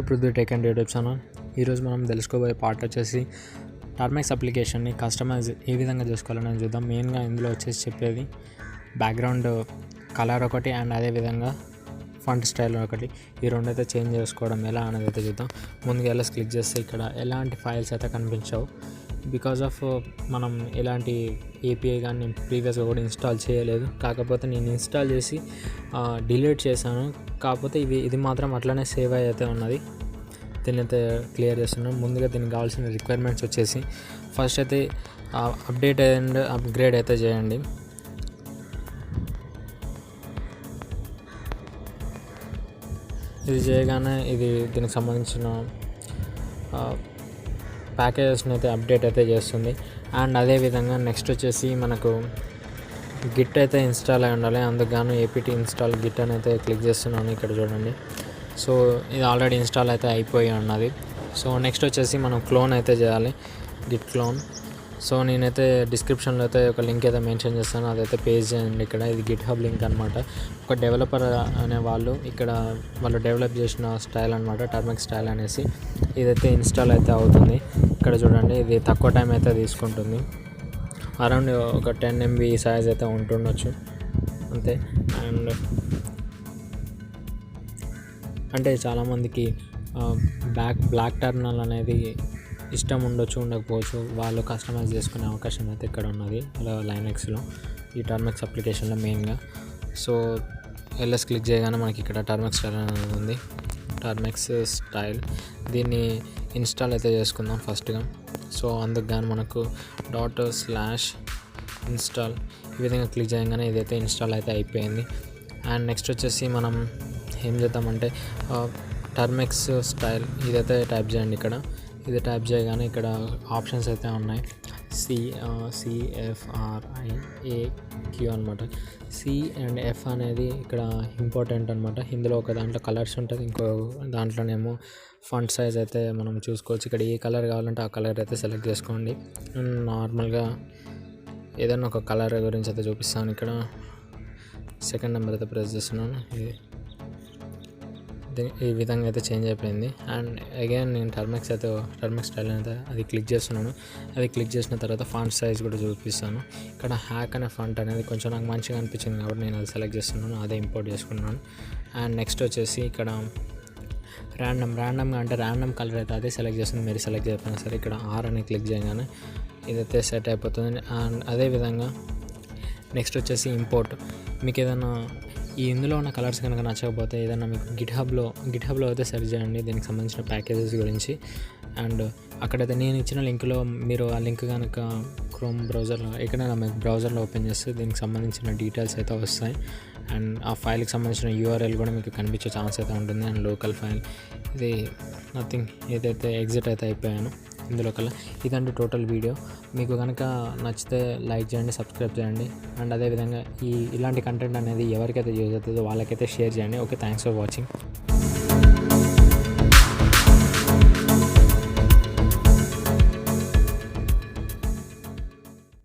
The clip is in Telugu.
Prithvi tech and YouTube channel. ఈరోజు మనం తెలుసుకోబోయే పార్ట్ వచ్చేసి టర్మెక్స్ అప్లికేషన్ని కస్టమైజ్ ఏ విధంగా చేసుకోవాలని చూద్దాం. మెయిన్గా ఇందులో వచ్చేసి చెప్పేది బ్యాక్గ్రౌండ్ కలర్ ఒకటి అండ్ అదేవిధంగా ఫంట్ స్టైల్ ఒకటి, ఈ రెండు అయితే చేంజ్ చేసుకోవడం ఎలా అనేది అయితే చూద్దాం. ముందుగా ఎలా క్లిక్ చేస్తే ఇక్కడ ఎలాంటి ఫైల్స్ అయితే కనిపించవు. బికాజ్ ఆఫ్ మనం ఎలాంటి ఏపీఐ కానీ నేను ప్రీవియస్గా కూడా ఇన్స్టాల్ చేయలేదు. కాకపోతే నేను ఇన్స్టాల్ చేసి డిలీట్ చేశాను. కాకపోతే ఇది మాత్రం అట్లనే సేవ్ అయితే ఉన్నది. దీన్ని అయితే క్లియర్ చేస్తున్నాను. ముందుగా దీనికి కావాల్సిన రిక్వైర్మెంట్స్ వచ్చేసి ఫస్ట్ అయితే అప్డేట్ అండ్ అప్గ్రేడ్ అయితే చేయండి. ఇది చేయగానే దీనికి సంబంధించిన ప్యాకేజెస్ని అయితే అప్డేట్ అయితే చేస్తుంది. అండ్ అదేవిధంగా నెక్స్ట్ వచ్చేసి మనకు గిట్ అయితే ఇన్స్టాల్ అయి ఉండాలి. అందుకు ఏపీటీ ఇన్స్టాల్ గిట్ అని అయితే క్లిక్ చేస్తున్నాను. ఇక్కడ చూడండి. సో ఇది ఆల్రెడీ ఇన్స్టాల్ అయితే అయిపోయి ఉన్నది. సో నెక్స్ట్ వచ్చేసి మనం క్లోన్ అయితే చేయాలి, గిట్ క్లోన్. సో నేనైతే డిస్క్రిప్షన్లో అయితే ఒక లింక్ అయితే మెన్షన్ చేస్తాను, అదైతే పేజ్ చేయండి. ఇక్కడ ఇది GitHub లింక్ అనమాట. ఒక డెవలపర్ అనే వాళ్ళు డెవలప్ చేసిన స్టైల్ అనమాట, టర్మెక్స్ స్టైల్ అనేసి. ఇదైతే ఇన్స్టాల్ అయితే అవుతుంది. ఇక్కడ చూడండి, ఇది తక్కువ టైం అయితే తీసుకుంటుంది. అరౌండ్ ఒక 10 MB సైజ్ అయితే ఉంటుండొచ్చు అంతే. అండ్ అంటే చాలామందికి బ్లాక్ టర్మినల్ అనేది ఇష్టం ఉండొచ్చు, ఉండకపోవచ్చు. వాళ్ళు కస్టమైజ్ చేసుకునే అవకాశం అయితే ఇక్కడ ఉన్నది లైనక్స్లో, ఈ టర్మెక్స్ అప్లికేషన్లో మెయిన్గా. సో ఎల్ఎస్ క్లిక్ చేయగానే మనకి ఇక్కడ టర్మెక్స్ స్టైల్ అనేది ఉంది. టర్మెక్స్ స్టైల్ దీన్ని ఇన్స్టాల్ అయితే చేసుకుందాం ఫస్ట్గా. సో అందుకు కానీ మనకు ./install ఈ విధంగా క్లిక్ చేయగానే ఇదైతే ఇన్స్టాల్ అయితే అయిపోయింది. అండ్ నెక్స్ట్ వచ్చేసి మనం ఏం చేద్దామంటే టర్మెక్స్ స్టైల్ ఇదైతే టైప్ చేయండి. ఇది టైప్ చేయగానే ఇక్కడ ఆప్షన్స్ అయితే ఉన్నాయి. CFRIAQ అనమాట. C అండ్ F అనేది ఇక్కడ ఇంపార్టెంట్ అనమాట. ఇందులో ఒక దాంట్లో కలర్స్ ఉంటుంది, ఇంకో దాంట్లోనేమో ఫంట్ సైజ్ అయితే మనం చూసుకోవచ్చు. ఇక్కడ ఏ కలర్ కావాలంటే ఆ కలర్ అయితే సెలెక్ట్ చేసుకోండి. నార్మల్గా ఏదైనా ఒక కలర్ గురించి అయితే చూపిస్తాను. ఇక్కడ సెకండ్ నెంబర్ అయితే ప్రెస్ చేస్తున్నాను. ఈ విధంగా అయితే చేంజ్ అయిపోయింది. అండ్ అగైన్ నేను టర్మెక్స్ స్టైల్ అయితే అది క్లిక్ చేస్తున్నాను. అది క్లిక్ చేసిన తర్వాత ఫాంట్ సైజ్ కూడా చూపిస్తాను. ఇక్కడ హ్యాక్ అనే ఫాంట్ అనేది కొంచెం నాకు మంచిగా అనిపించింది కాబట్టి నేను అది సెలెక్ట్ చేస్తున్నాను, అదే ఇంపోర్ట్ చేసుకున్నాను. అండ్ నెక్స్ట్ వచ్చేసి ఇక్కడ ర్యాండమ్గా అంటే ర్యాండమ్ కలర్ అయితే అదే సెలెక్ట్ చేస్తుంది. మీరు సెలెక్ట్ చేయకపోయినా సరే ఇక్కడ R అని క్లిక్ చేయగానే ఇదైతే సెట్ అయిపోతుంది. అండ్ అదేవిధంగా నెక్స్ట్ వచ్చేసి ఇంపోర్ట్. మీకు ఏదైనా ఇందులో ఉన్న కలర్స్ కనుక నచ్చకపోతే ఏదైనా మీకు గిట్హబ్లో అయితే సెర్చ్ చేయండి దీనికి సంబంధించిన ప్యాకేజెస్ గురించి. అండ్ అక్కడైతే నేను ఇచ్చిన లింక్లో మీరు ఆ లింక్ కనుక క్రోమ్ బ్రౌజర్లో ఎక్కడైనా మీకు బ్రౌజర్లో ఓపెన్ చేస్తే దీనికి సంబంధించిన డీటెయిల్స్ అయితే వస్తాయి. అండ్ ఆ ఫైల్కి సంబంధించిన URL కూడా మీకు కనిపించే ఛాన్స్ అయితే ఉంటుంది. అండ్ లోకల్ ఫైల్ ఇది నథింగ్. ఏదైతే ఎగ్జిట్ అయితే అయిపోయాను ఇందులో కల్లా. ఇదంటే టోటల్ వీడియో. మీకు కనుక నచ్చితే లైక్ చేయండి, సబ్స్క్రైబ్ చేయండి. అండ్ అదేవిధంగా ఇలాంటి కంటెంట్ అనేది ఎవరికైతే యూజ్ అవుతుందో వాళ్ళకైతే షేర్ చేయండి. Okay, thanks for watching.